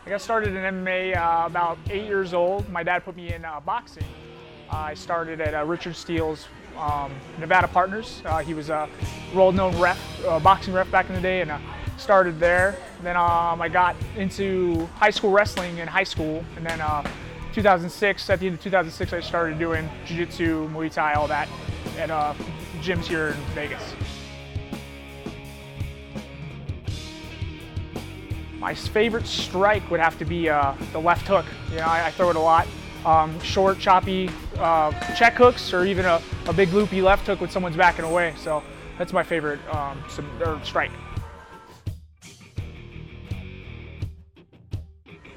I got started in MMA about 8 years old. My dad put me in boxing. I started at Richard Steele's Nevada Partners. He was a world-known ref, boxing ref back in the day, and started there. Then I got into high school wrestling in high school, and then 2006, at the end of 2006, I started doing jiu-jitsu, Muay Thai, all that at gyms here in Vegas. My favorite strike would have to be the left hook. You know, I throw it a lot. Short, choppy check hooks, or even a big loopy left hook when someone's backing away. So that's my favorite strike.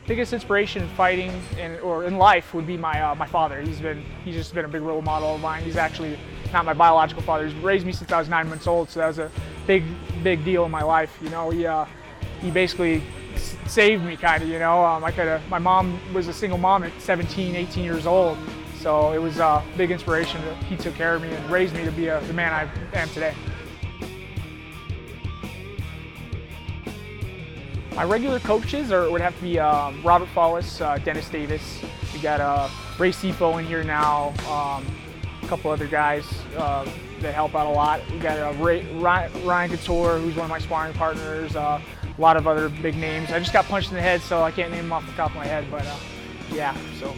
Biggest inspiration in fighting or in life would be my father. He's just been a big role model of mine. He's actually not my biological father. He's raised me since I was 9 months old, so that was a big deal in my life. You know, he basically saved me, kind of. You know, my mom was a single mom at 17, 18 years old, so it was a big inspiration that he took care of me and raised me to be the man I am today. My regular coaches would have to be Robert Follis, Dennis Davis. We got Ray Sifo in here now, a couple other guys that help out a lot. We got Ryan Couture, who's one of my sparring partners, a lot of other big names. I just got punched in the head, so I can't name them off the top of my head, but yeah, so.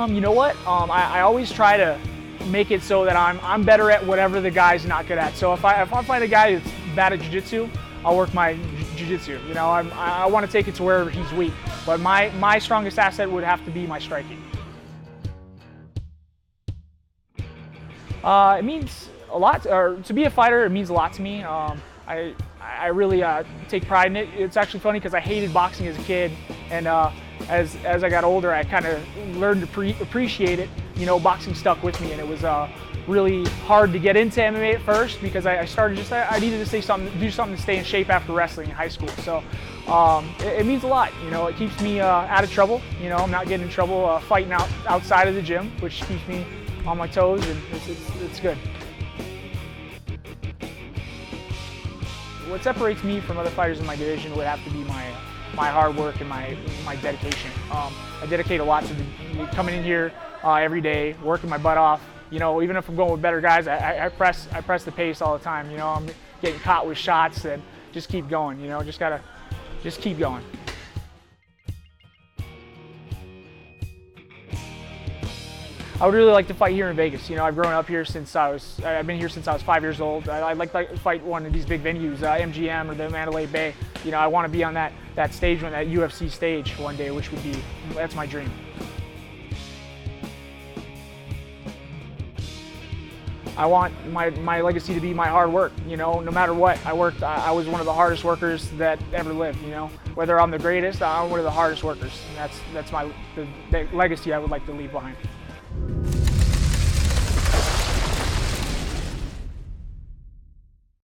You know what? I always try to make it so that I'm better at whatever the guy's not good at. So if I find a guy that's bad at jiu-jitsu, I'll work my jiu-jitsu. You know, I want to take it to wherever he's weak. But my strongest asset would have to be my striking. It means a lot, or to be a fighter, it means a lot to me. I really take pride in it. It's actually funny because I hated boxing as a kid, and as I got older, I kind of learned to appreciate it. You know, boxing stuck with me, and it was really hard to get into MMA at first because I needed to do something to stay in shape after wrestling in high school. So it means a lot. You know, it keeps me out of trouble. You know, I'm not getting in trouble fighting outside of the gym, which keeps me on my toes, and it's good. What separates me from other fighters in my division would have to be my hard work and my dedication. I dedicate a lot to coming in here every day, working my butt off. You know, even if I'm going with better guys, I press the pace all the time. You know, I'm getting caught with shots, and just keep going. You know, just keep going. I would really like to fight here in Vegas. You know, I've grown up here I've been here since I was 5 years old. I'd like to fight one of these big venues, MGM or the Mandalay Bay. You know, I want to be on that stage, that UFC stage one day, that's my dream. I want my legacy to be my hard work. You know, no matter what, I was one of the hardest workers that ever lived. You know, whether I'm the greatest, I'm one of the hardest workers. And that's the legacy I would like to leave behind.